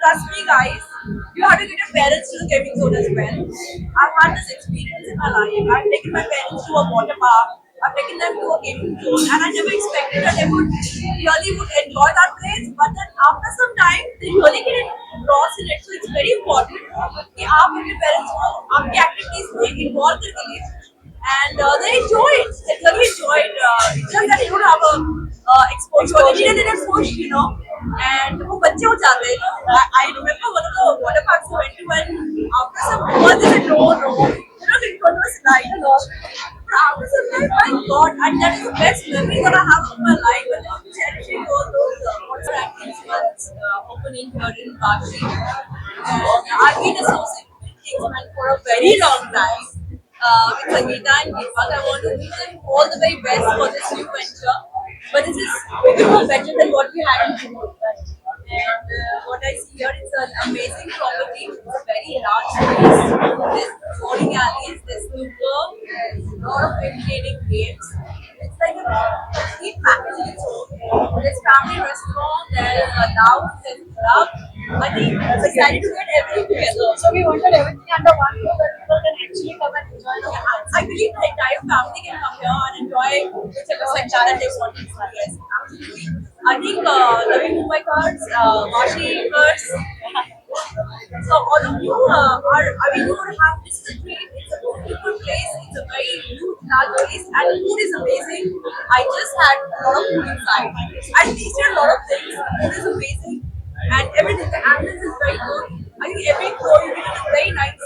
trust me, guys, you have to get your parents to the gaming zone as well. I've had this experience in my life. I've taken my parents to a water park. I've taken them to a gaming zone, and I never expected that they would enjoy that place. But then after some time, they really get lost in it. So it's very important कि आप अपने parents को आपकी activities में involve करके ले, and they enjoy it. They really enjoy it. It's just that you don't have a exposure. They need an exposure. And वो बच्चे हो जाते हैं. I remember one of the water parks I went to, and after some months they said no, it was nice. But after some time, my God, and that is the best memory that I have of my life. And I'm cherishing all those water activities opening here in Kashi. And I've been associated with Kingsman for a very long time. With Sangeeta and Deepak, I want to wish them all the very best for this new venture. But this is more better than what we had in June. And what I see here is an amazing property. It's a very large space. There's bowling alleys, there's snooker, there's a lot of entertaining games. It's like a complete package in its own. There's family restaurant, there's a lounge, there's a club. I think it's exciting to get everything together. So we wanted everything under one roof that people can actually come and enjoy the I believe the entire family can come here and enjoy whichever section that they want to. Yes, absolutely. I think Navi Mumbaikars, Vashikars, so all of you you would have this dream. It's a beautiful place. It's a very huge, large place, and the food is amazing. I just had a lot of food inside. I tasted a lot of things. The food is amazing, and everything. The ambience is very good. I think every floor you get a very nice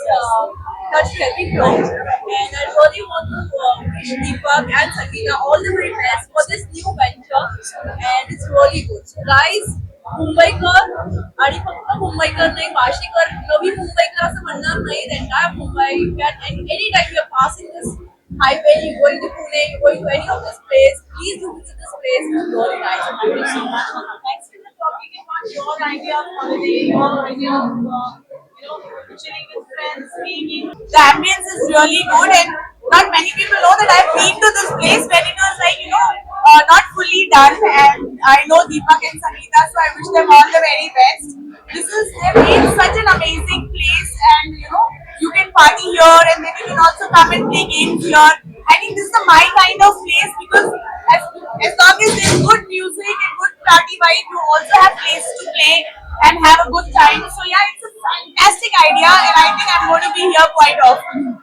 touch to every floor. And I really want to wish Deepak and Sangeeta all the very best for this new venture. And it's really good. So guys, Mumbaikar आणि फक्त मुंबईकर नाही वाशीकर नवी मुंबईकर असं म्हणणार नाही the entire Mumbai and any time you are passing this highway, you going to Pune, you going to any of this place, please do visit this place. It's really nice. Thank you so much. Thanks for talking about your idea of holiday, your idea of chilling with friends, being. The ambience is really good, and not many people know that I've been to this place when it was like not fully done. And I know Deepak and Sangeeta, so I wish them all the very best. They've made such an amazing place, and you can party here, and then you can also come and play games here. I think this is my kind of place because as long as there's good music and good party vibe, you also have place to play and have a good time. So yeah, it's a fantastic idea, and I think I'm going to be here quite often.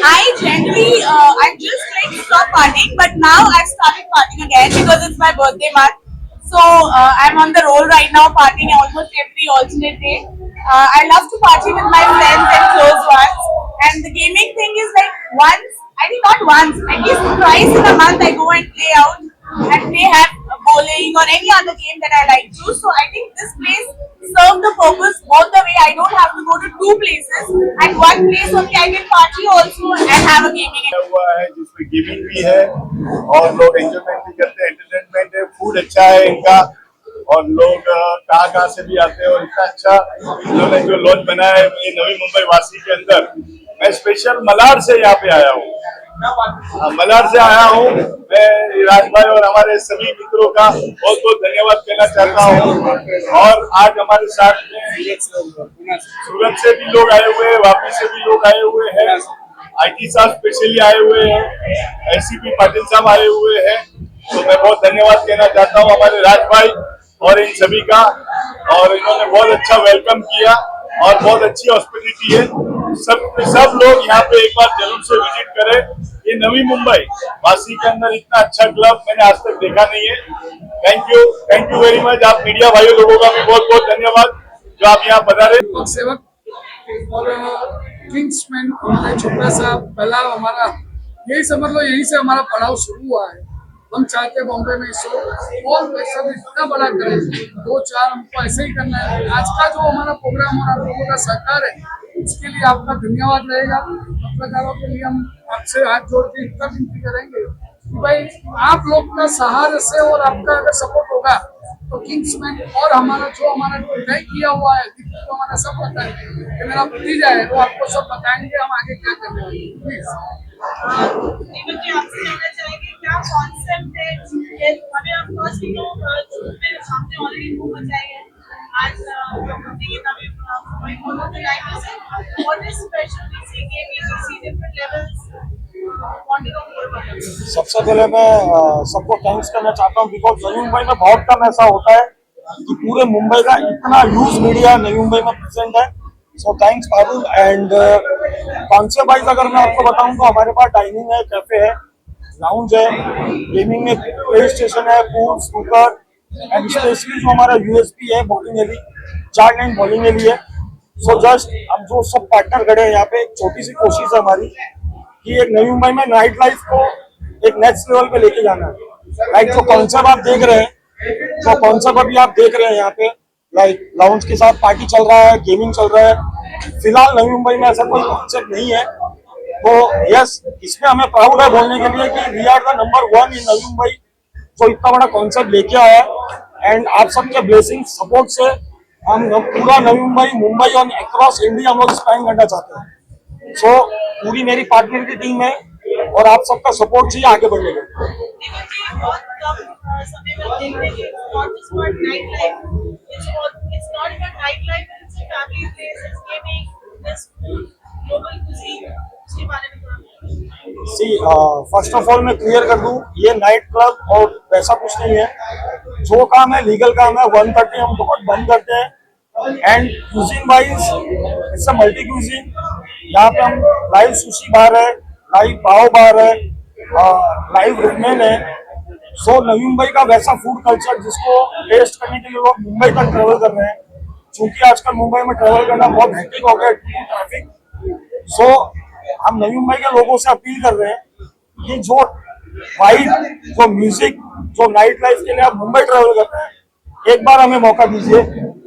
I just like stop partying, but now I've started partying again because it's my birthday month. So I'm on the roll right now, partying almost every alternate day. I love to party with my friends and close ones. And the gaming thing is like not once, at least twice in a month I go and play out and may have bowling or any other game that I like to. So I think this place serves the purpose both the way. I don't have to go to two places. At one place only I can party also and have a gaming. हुआ है जिसमें gaming भी है और लोग enjoyment भी करते हैं, एंटरटेनमेंट है, फूड अच्छा है इनका और लोग कहाँ से भी आते हैं और इतना अच्छा इन्होंने जो लॉन्च बनाया है ये नवी मुंबई वासी के अंदर। मैं स्पेशल मलाड से यहाँ पे आया हूँ, मलाड से आया हूँ। मैं राज भाई और हमारे सभी मित्रों का बहुत बहुत धन्यवाद कहना चाहता हूँ। और आज हमारे साथ में सूरत से भी लोग आए हुए हैं, वापी से भी लोग आए हुए हैं, IT साहब स्पेशली आए हुए हैं, SCP पाटिल साहब आए हुए हैं। तो मैं बहुत धन्यवाद कहना चाहता हूँ हमारे राज भाई और इन सभी का। और इन्होंने बहुत अच्छा वेलकम किया और बहुत अच्छी हॉस्पिटलिटी है। सब लोग यहाँ पे एक बार जरूर से विजिट करें। ये नवी मुंबई वासी के अंदर इतना अच्छा क्लब मैंने आज तक देखा नहीं है। Thank you very much. आप मीडिया भाइयों लोगों का भी बहुत बहुत धन्यवाद जो आप यहाँ पधारे। सेवक और किंग्समैन हमारा छोटा सा पहला हमारा यही समझ लो, यहीं से हमारा पड़ाव शुरू हुआ है। हम चाहते हैं बॉम्बे में शो और सब इतना बड़ा करें, 2-4 हमको ऐसे ही करना है। आज का जो हमारा प्रोग्राम और आप लोगों का सहकार है उसके लिए आपका धन्यवाद रहेगा। पत्रकारों के लिए हम आपसे हाथ जोड़ के इतना विनती करेंगे कि भाई आप लोग का सहारे से और आपका अगर सपोर्ट होगा तो किंग्समैन और हमारा तय किया हुआ है तो हमारा सब बताएंगे। मेरा भतीजा है वो आपको सब बताएंगे हम आगे क्या करने वाले हैं। प्लीज आपसे जानना चाहेंगे क्या कॉन्सेप्ट है हमें आप फर्स्ट नो मेरे सामने ऑलरेडी मूव मचाई है आज ये Navi Mumbai all of the life से what is special we see game we see different levels want to know more about सबसे पहले मैं सबको थैंक्स करना चाहता हूँ बिकॉज नवी मुंबई में बहुत कम ऐसा होता है कि पूरे मुंबई का इतना ह्यूज मीडिया नवी मुंबई में प्रेजेंट है। सो थैंक्स बाबू। एंड कॉन्सेप्ट वाइज अगर मैं आपको बताऊं तो हमारे पास डाइनिंग है, कैफे है, लाउंज है, गेमिंग में प्ले स्टेशन है, पूल, स्नूकर एंड स्पेशली जो हमारा यूएसपी है bowling alley, 4 line bowling alley है। सो जस्ट हम जो सब पार्टनर खड़े हैं यहाँ पे, एक छोटी सी कोशिश है हमारी कि एक नवी मुंबई में नाइट लाइफ को एक नेक्स्ट लेवल पे लेके जाना है। लाइक जो कॉन्सेप्ट आप देख रहे हैं, जो कॉन्सेप्ट अभी आप देख रहे हैं यहाँ पे, लाइक लाउंज के साथ पार्टी चल रहा है, गेमिंग चल रहा है। फिलहाल नवी मुंबई में ऐसा कोई कॉन्सेप्ट नहीं है, तो यस इसमें हमें प्राउड है बोलने के लिए कि वी आर द नंबर 1 इन नवी मुंबई जो इतना बड़ा कॉन्सेप्ट लेके आया है। एंड आप सबके ब्लेसिंग सपोर्ट से हम पूरा नवी मुंबई और अक्रॉस इंडिया हम लोग स्पैन करना चाहते हैं। सो पूरी मेरी पार्टनर की टीम है और आप सबका सपोर्ट चाहिए आगे बढ़ने के लिए। देखिए जी बहुत कम समय में देखने के not just for night life it's not for night life it's a family place it's gaming this food global cuisine उसके बारे में थोड़ा सी फर्स्ट ऑफ ऑल मैं क्लियर कर दूं, ये नाइट क्लब और वैसा कुछ नहीं है। जो काम है लीगल काम है, 1:30 हम दुकान बंद करते हैं। And cuisine wise it's a multi cuisine. यहाँ पे हम लाइव सुशी बार है, लाइव पाव बार है, लाइव रेमेन है। सो नवी मुंबई का वैसा फूड कल्चर जिसको टेस्ट करने के लिए लोग मुंबई तक ट्रेवल कर रहे हैं, क्योंकि आजकल मुंबई में ट्रेवल करना बहुत हेक्टिक हो गया ट्रैफिक। सो हम नवी मुंबई के लोगों से अपील कर रहे हैं कि जो वाइब, जो म्यूजिक, जो नाइट लाइफ के लिए आप मुंबई ट्रेवल कर रहे हैं, एक बार हमें मौका दीजिए,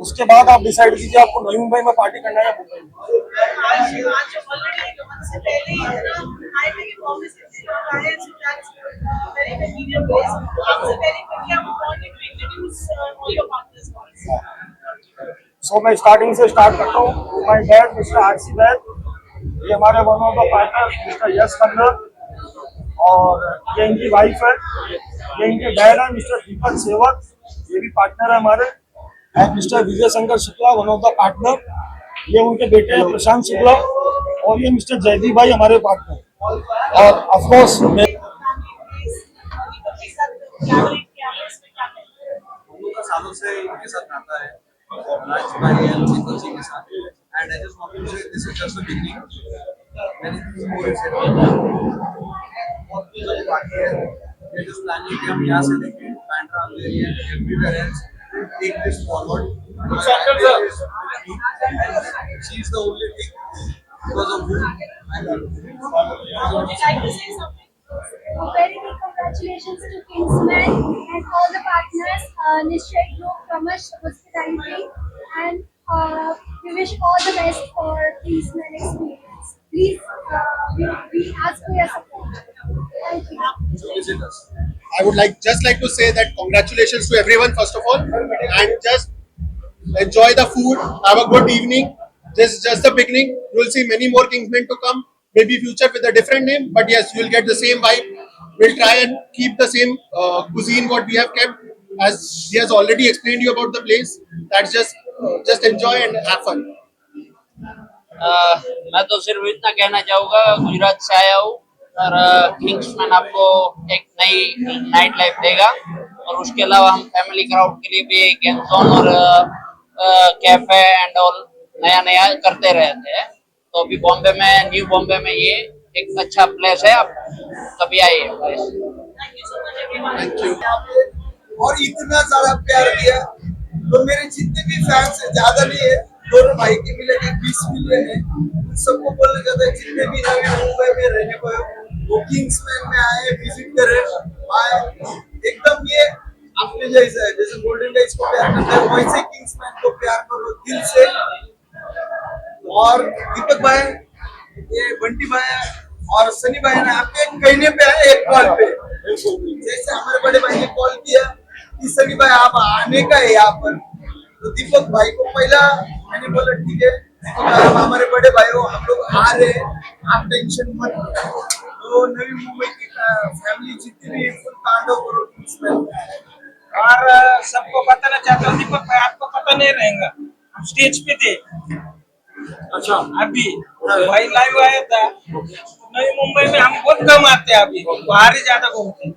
उसके बाद आप डिसाइड कीजिए आपको नवी मुंबई में पार्टी करना है या मुंबई में। आज ऑलरेडी 1 मंथ से पहले ही इतना हाई में बॉम्बे से लोग आए so that's very convenient place सबसे पहले क्योंकि हम wanted to introduce all your partners. So मैं स्टार्टिंग से स्टार्ट करता हूँ। My dad mister RC Baid, ये हमारे one of the partner mister Yash Khanna, और ये इनकी वाइफ है। ये इनके डैड है मिस्टर दीपक सेवक, ये भी पार्टनर है हमारे। And mister Vijay Shankar Shukla, one of the partner, ये उनके बेटे हैं प्रशांत शुक्ला, और ये मिस्टर जयदीप भाई हमारे पार्टनर। और ऑफ कोर्स मैं सालों से इनके साथ रहता है राज भाई एंड दीपक जी के साथ। And I just want to say this is just the beginning, मैंने मोर इज बहुत कुछ बाकी है। ये जस्ट प्लानिंग कि हम यहाँ से लेके Bandra area everywhere else take this forward. She is the only thing because of whom I love her. Would you like to say something? Very big congratulations to Kingsman and all the partners, Nishchay Group, Kamash Hospitality, and we wish all the best for Kingsman experience. Please, we ask for your support. Thank you. So visit us. I would just like to say that congratulations to everyone first of all, and just enjoy the food, have a good evening. This is just the beginning. You will see many more Kingsmen to come, maybe future with a different name, but yes, you will get the same vibe. We'll try and keep the same cuisine what we have kept, as he has already explained you about the place. That's just enjoy and have fun. मैं तो सिर्फ इतना कहना चाहूँगा, गुजरात से आया हूँ और किंग्समैन आपको एक नई नाइट लाइफ देगा। और उसके अलावा हम फैमिली क्राउड के लिए भी गेम जोन और कैफे एंड ऑल नया नया करते रहते हैं। तो अभी बॉम्बे में, न्यू बॉम्बे में ये एक अच्छा प्लेस है, आप कभी आइए। Thank you so much everyone. Thank you. और इतना सारा प्यार दिया, तो मेरे जितने भी फैंस है, ज्यादा नहीं है, दोनों भाई के मिले 20 मिलियन है। उन सबको बोलना चाहता है जितने भी नवी मुंबई में रहने को वो किंग्समैन में आए, विजिट करे, आए। एकदम ये अपने जैसा है, जैसे गोल्डन गाइस को प्यार करते हैं वैसे किंग्समैन को प्यार करो दिल से। और दीपक भाई, ये बंटी भाई और सनी भाई ने आपके कहने पे आए एक कॉल पे, जैसे हमारे बड़े भाई ने कॉल किया कि सनी भाई आप आने का है यहाँ पर, तो दीपक भाई को पहला मैंने बोला ठीक है, आप हमारे बड़े भाई हो, हम लोग आ रहे हैं, आप टेंशन मत लो। तो नवी मुंबई की फैमिली जितनी भी फुल तांडव करो और सबको बताना चाहता हूँ दीपक भाई आपको पता नहीं रहेगा, हम स्टेज पे थे अच्छा अभी, भाई लाइव आया था। नई मुंबई में हम बहुत कम आते हैं, अभी बाहर ही ज्यादा घूमते हैं।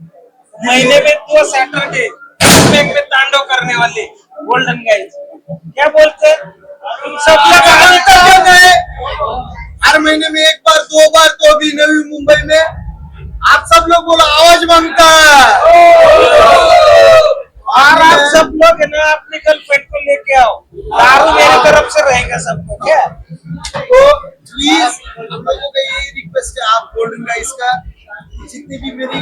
महीने में 2 सैटरडे में तांडव करने वाले गोल्डन गाइज, क्या बोलते हैं तुम सब लोग आगे क्यों गए? हर महीने में 1 बार 2 बार तो भी नवी मुंबई में आप सब लोग बोलो आवाज मांगता है। और आप सब लोग है ना अपने गर्लफ्रेंड को लेके आओ, दारू मेरी तरफ से रहेगा सबको, क्या? तो प्लीज हम लोगों का यही रिक्वेस्ट है, आप गोल्डन गाइस का जितनी भी मेरी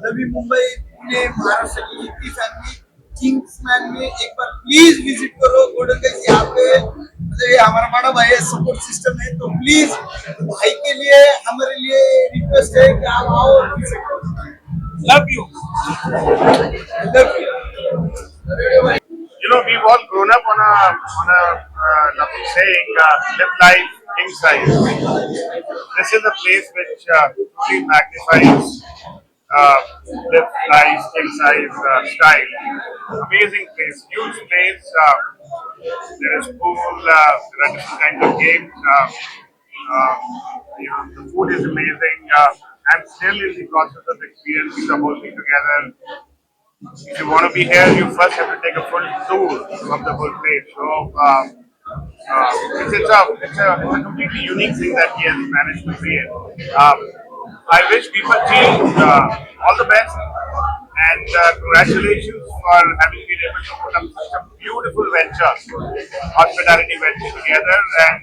नवी मुंबई पुणे महाराष्ट्र की जितनी फैमिली किंग्समैन में एक बार प्लीज विजिट करो गोल्डन गाइस। यहाँ पे मतलब ये हमारा बड़ा भाई है, सपोर्ट सिस्टम है, तो प्लीज भाई के लिए हमारे लिए रिक्वेस्ट है कि आप आओ और visit करो। Love you. Love you. You know, we've all grown up on a saying, live life king size. This is a place which truly magnifies live life king size style. Amazing place, huge place. There is pool, there are different kinds of games. The food is amazing. I'm still in the process of experiencing the whole thing together. If you want to be here, you first have to take a full tour of the whole place. So it's a completely unique thing that he has managed to create. I wish people team all the best and congratulations for having been able to put up such a beautiful venture, hospitality venture together. And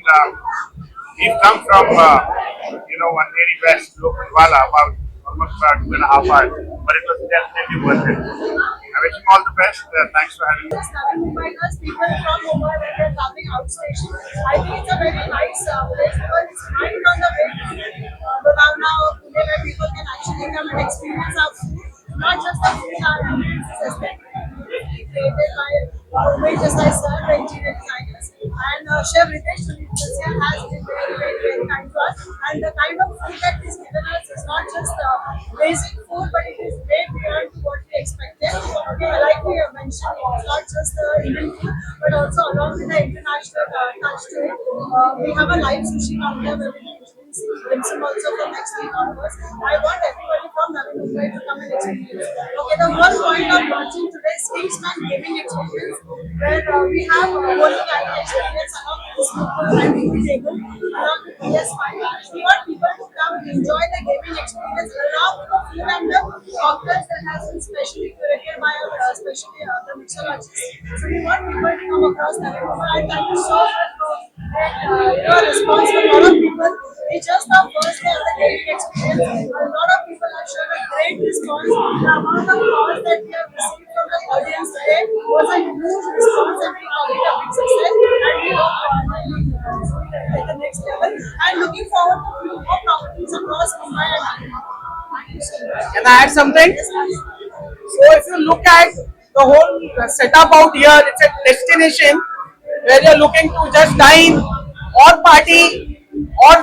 we've come from Andheri West, Lokanwala, about almost 2.5 hours, but it was definitely worth it. I wish you all the best. Thanks for having me. Navi Mumbaikars, people from Mumbai when they're traveling outstation. I think it's a very nice place because it's right on the way to Lonavala or Pune where people can actually come and experience our food. Not just the food, our ambience is created by Mumbai just like sir, the interior designers. And Chef Ritesh Sunitya has been very, very, very kind to us. And the kind of food that he's given us is not just basic food, but it is way beyond what we expected. Okay, like we have mentioned, it's not just the Indian food, but also along with the international touch to it. We have a live sushi counter where we can introduce dim sum also from next week onwards. I want everybody from Navi Mumbai to come and experience. Okay, the whole point of launching today's Kingsman Gaming Experience, where we have bowling alley experience along with the snooker and pool table, along with PS5. We want people to come and enjoy the gaming experience along with the food and the cocktails that has been specially curated by especially the mixologists. So we want people to come across Navi Mumbai. I thank you so much for your response from a lot of people. It's just our first day of the gaming experience. A lot of people have shown a great response. The amount of calls that we have received from the audience today was a huge response, and we call it a big success. And we hope at the next level. And looking forward to few more properties across Mumbai and Ahmedabad. Thank you so much. Can I add something? Yes, please. So if you look at the whole setup out here, it's a destination where you're looking to just dine or party or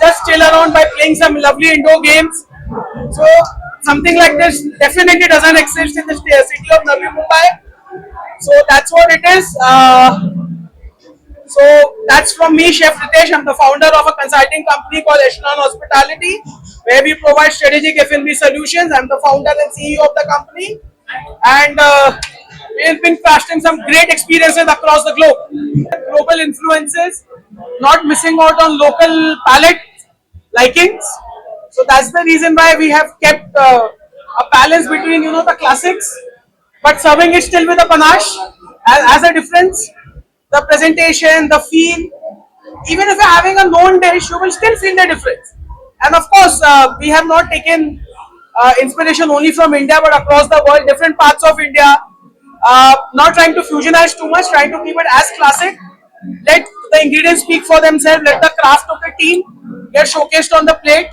just chill around by playing some lovely indoor games. So something like this definitely doesn't exist in the city of Navi Mumbai. So that's what it is. So that's from me, Chef Ritesh. I'm the founder of a consulting company called Echelon Hospitality, where we provide strategic F&B solutions. I'm the founder and CEO of the company, and we've been crafting some great experiences across the globe. Global influences, not missing out on local palate likings. So that's the reason why we have kept a balance between the classics, but serving it still with a panache as a difference. The presentation, the feel, even if you're having a known dish, you will still feel the difference. And of course, we have not taken inspiration only from India, but across the world, different parts of India. Not trying to fusionize too much, trying to keep it as classic. Let the ingredients speak for themselves, let the craft of the team get showcased on the plate.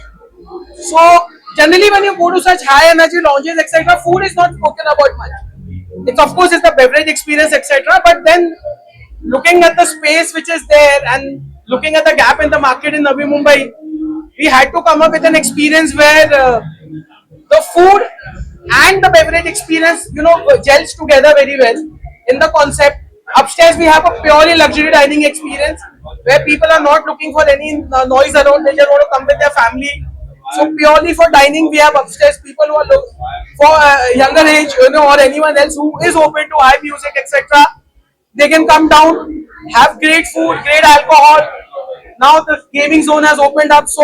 So, generally when you go to such high energy lounges, etc., food is not spoken about much. It's of course, it's the beverage experience, etc., but then looking at the space which is there and looking at the gap in the market in Navi Mumbai, we had to come up with an experience where the food and the the beverage experience, gels together very well in the concept. Upstairs we have a purely luxury dining experience where people are not looking for any noise around. They just want to come with their family. So purely for dining, we have upstairs people who are for younger age, or anyone else who is open to high music, etc. They can come down, have great food, great alcohol. Now the gaming zone has opened up, so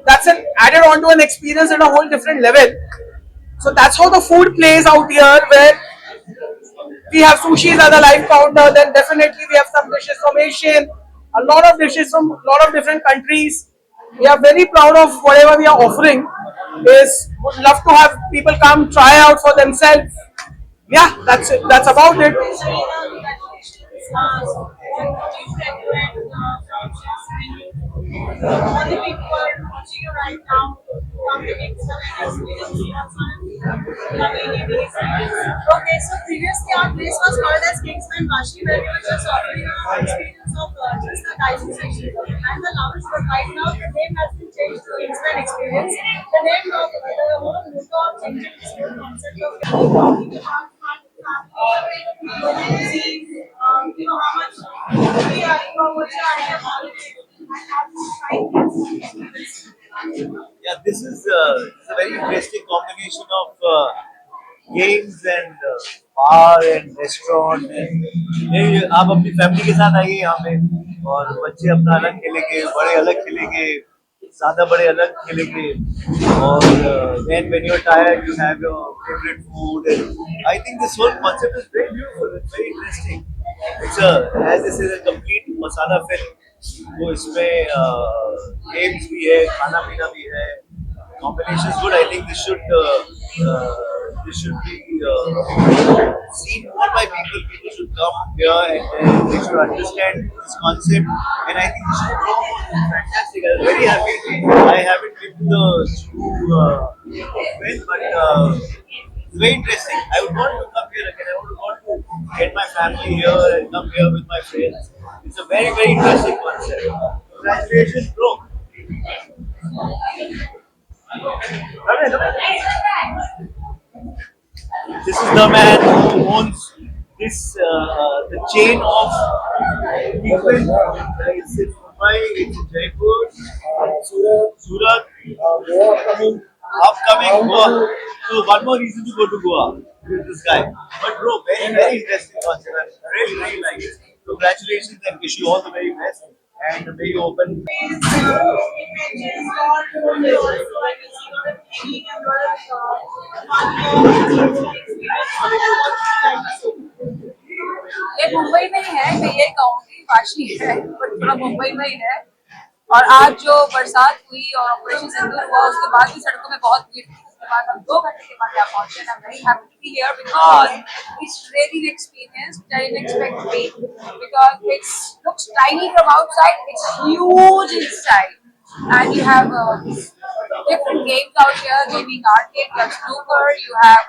that's an added on to an experience at a whole different level. So that's how the food plays out here, where we have sushis at the live counter. Then definitely we have some dishes from Asian, a lot of dishes from a lot of different countries. We are very proud of whatever we are offering. Would love to have people come try out for themselves. Yeah, that's it. That's about it. All the people who are watching you right now come to Kingston and experience Okay, so previously our place was called as Kingsman Vashi, where we were just offering an experience of just the dining section and the lounge, but right now the name has been changed to Kingsman Experience. The name of the whole motto of changing this whole concept of see, how much we are, how much I have Yeah, this is it's a very interesting combination of games and bar and restaurant. ये आप अपनी family के साथ आइए यहाँ पे और बच्चे अपना अलग खेलेंगे, बड़े अलग खेलेंगे, ज़्यादा बड़े अलग खेलेंगे और then when you're tired you have your favorite food and I think this whole concept is very beautiful. It's very interesting. It's as this is a complete masala film. तो इसमें गेम्स भी है, खाना पीना भी है, combination is good. I think this should be seen more by people. People should come here and they should understand this concept. And I think this should grow more. It's fantastic. I'm very happy. I haven't been to the zoo event, but it's very interesting. I would want to come here again. I would want to get my family here and come here with my friends. It's a very, very interesting concept. Congratulations, bro. This is the man who owns this the chain of people. It's in Mumbai, it's in Jaipur, Surat, upcoming Goa. So one more reason to go to Goa with this guy. But bro, very, very interesting concept. I really, really like it. Congratulations and wish you all the very best. And may you open. ये मुंबई में ही है, मैं ये कहूँगी वाशी है, पर थोड़ा मुंबई में ही है। और आज जो बरसात हुई और ऑपरेशन सिंदूर हुआ उसके बाद भी सड़कों में बहुत भीड़ थी। उसके बाद हम 2 घंटे के बाद यहाँ पहुंचे। I'm very happy to be here because it's really an experience which I didn't expect to be, because it looks tiny from outside, it's huge inside, and you have different games out here, gaming arcade, you have snooker, you have